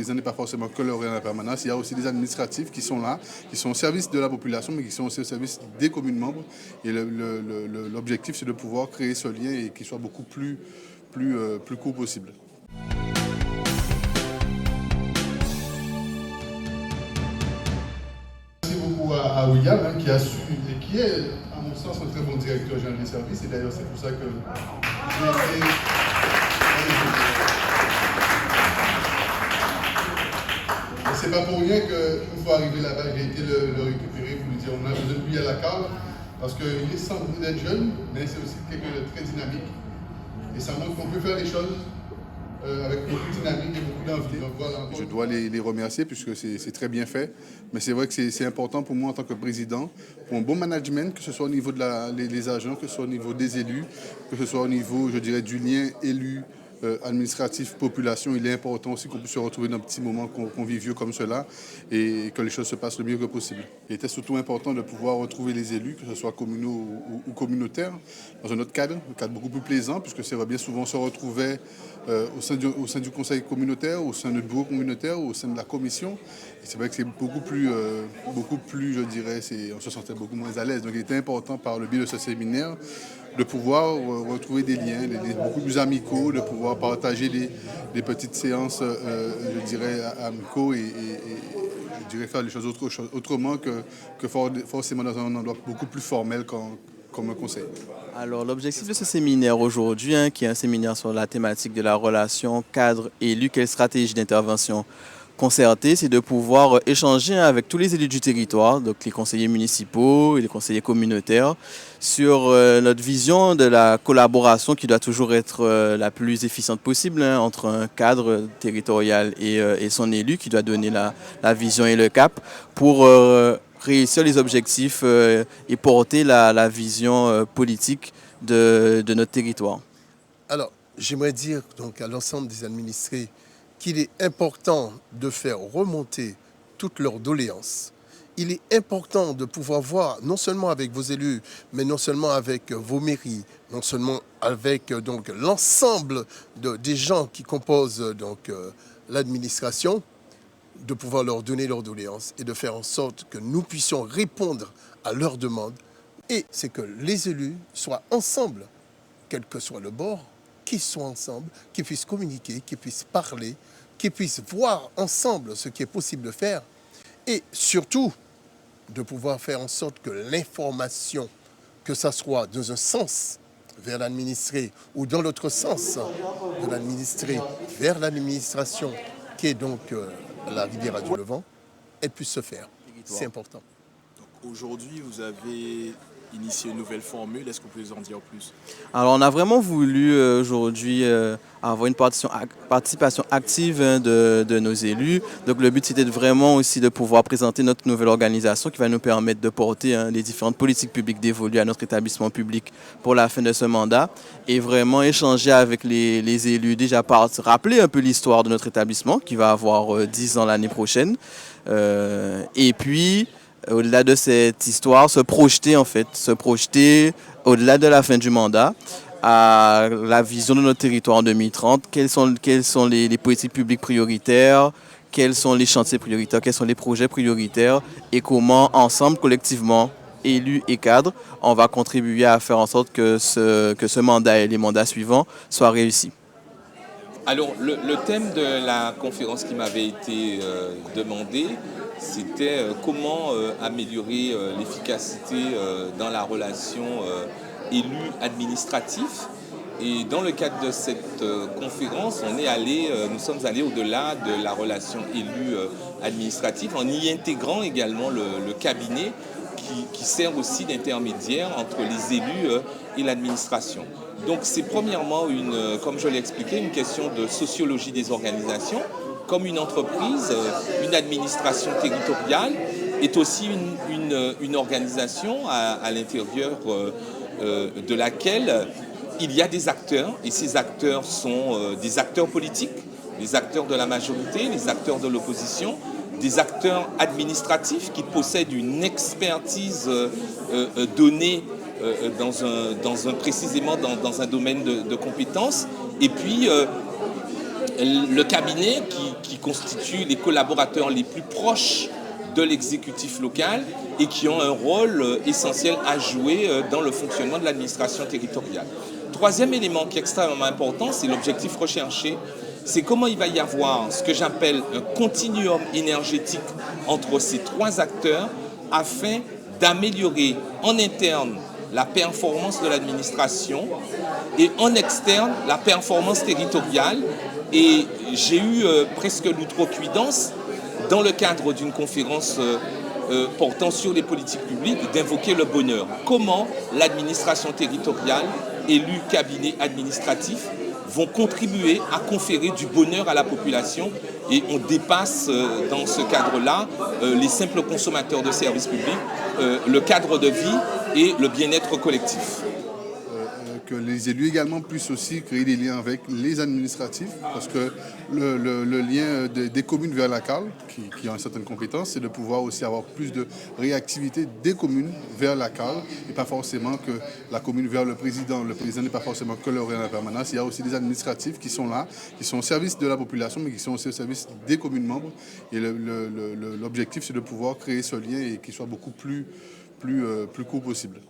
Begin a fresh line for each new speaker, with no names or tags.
président n'est pas forcément que lauréat de la permanence. Il y a aussi des administratifs qui sont là, qui sont au service de la population, mais qui sont aussi au service des communes membres. Et l'objectif, c'est de pouvoir créer ce lien et qu'il soit beaucoup plus court possible. Merci beaucoup à William, qui a su et qui est, à mon sens, un très bon directeur général des services. Et d'ailleurs, c'est pour ça que j'ai été... C'est pas pour rien qu'une fois arrivé là-bas, j'ai été le récupérer pour lui dire on a besoin de lui à la cave, parce qu'il est sans doute d'être jeune, mais c'est aussi quelqu'un de très dynamique. Et ça montre qu'on peut faire les choses avec beaucoup de dynamique et beaucoup d'envie. Donc voilà. Je dois les remercier puisque c'est très bien fait, mais c'est vrai que c'est important pour moi en tant que président, pour un bon management, que ce soit au niveau des agents, que ce soit au niveau des élus, que ce soit au niveau, je dirais, du lien élu. Administratif, population, il est important aussi qu'on puisse se retrouver dans un petit moment conviviaux comme cela et que les choses se passent le mieux que possible. Il était surtout important de pouvoir retrouver les élus, que ce soit communaux ou communautaires, dans un autre cadre, un cadre beaucoup plus plaisant, puisque c'est vrai, bien souvent on se retrouvait au sein du conseil communautaire, au sein du bureau communautaire, ou au sein de la commission. Et c'est vrai que c'est beaucoup plus, je dirais, on se sentait beaucoup moins à l'aise. Donc il était important par le biais de ce séminaire de pouvoir retrouver des liens, beaucoup plus amicaux, de pouvoir partager des petites séances, je dirais, amicaux et je dirais faire les choses autrement que forcément dans un endroit beaucoup plus formel comme un conseil.
Alors l'objectif de ce séminaire aujourd'hui, qui est un séminaire sur la thématique de la relation cadre-élu, quelle stratégie d'intervention concertée, c'est de pouvoir échanger avec tous les élus du territoire, donc les conseillers municipaux et les conseillers communautaires, sur notre vision de la collaboration qui doit toujours être la plus efficiente possible entre un cadre territorial et son élu qui doit donner la vision et le cap pour réussir les objectifs et porter la vision politique de notre territoire.
Alors, j'aimerais dire donc à l'ensemble des administrés qu'il est important de faire remonter toutes leurs doléances. Il est important de pouvoir voir, non seulement avec vos élus, mais non seulement avec vos mairies, non seulement avec donc l'ensemble des gens qui composent donc l'administration, de pouvoir leur donner leurs doléances et de faire en sorte que nous puissions répondre à leurs demandes. Et c'est que les élus soient ensemble, quel que soit le bord, qu'ils soient ensemble, qu'ils puissent communiquer, qu'ils puissent parler, qu'ils puissent voir ensemble ce qui est possible de faire et surtout de pouvoir faire en sorte que l'information, que ça soit dans un sens vers l'administré ou dans l'autre sens de l'administré vers l'administration qui est donc la rivière du Levant, elle puisse se faire. C'est important.
Aujourd'hui, vous avez initié une nouvelle formule. Est-ce que vous pouvez en dire plus?
Alors, on a vraiment voulu aujourd'hui avoir une participation active de nos élus. Donc, le but, c'était vraiment aussi de pouvoir présenter notre nouvelle organisation qui va nous permettre de porter les différentes politiques publiques dévolues à notre établissement public pour la fin de ce mandat et vraiment échanger avec les élus, déjà rappeler un peu l'histoire de notre établissement qui va avoir 10 ans l'année prochaine. Et puis, au-delà de cette histoire, se projeter au-delà de la fin du mandat à la vision de notre territoire en 2030. Quelles sont les politiques publiques prioritaires, quels sont les chantiers prioritaires, quels sont les projets prioritaires et comment, ensemble, collectivement, élus et cadres, on va contribuer à faire en sorte que ce mandat et les mandats suivants soient réussis.
Alors, le thème de la conférence qui m'avait été demandé, c'était comment améliorer l'efficacité dans la relation élu-administratif. Et dans le cadre de cette conférence, nous sommes allés au-delà de la relation élu-administrative en y intégrant également le cabinet qui sert aussi d'intermédiaire entre les élus et l'administration. Donc c'est premièrement, comme je l'ai expliqué, une question de sociologie des organisations. Comme une entreprise, une administration territoriale est aussi une organisation à l'intérieur de laquelle il y a des acteurs, et ces acteurs sont des acteurs politiques, des acteurs de la majorité, des acteurs de l'opposition, des acteurs administratifs qui possèdent une expertise donnée précisément dans un domaine de compétences, et puis le cabinet qui constitue les collaborateurs les plus proches de l'exécutif local et qui ont un rôle essentiel à jouer dans le fonctionnement de l'administration territoriale. Troisième élément qui est extrêmement important, c'est l'objectif recherché. C'est comment il va y avoir ce que j'appelle un continuum énergétique entre ces trois acteurs afin d'améliorer en interne la performance de l'administration et en externe la performance territoriale. Et j'ai eu presque l'outrecuidance dans le cadre d'une conférence portant sur les politiques publiques, d'invoquer le bonheur. Comment l'administration territoriale, élus, cabinets administratifs, vont contribuer à conférer du bonheur à la population et on dépasse dans ce cadre-là les simples consommateurs de services publics, le cadre de vie et le bien-être collectif.
Que les élus également puissent aussi créer des liens avec les administratifs, parce que le lien des communes vers la CAL, qui ont une certaine compétence, c'est de pouvoir aussi avoir plus de réactivité des communes vers la CAL, et pas forcément que la commune vers le président. Le président n'est pas forcément que le en permanence. Il y a aussi des administratifs qui sont là, qui sont au service de la population, mais qui sont aussi au service des communes membres. Et l'objectif, c'est de pouvoir créer ce lien et qu'il soit beaucoup plus court possible.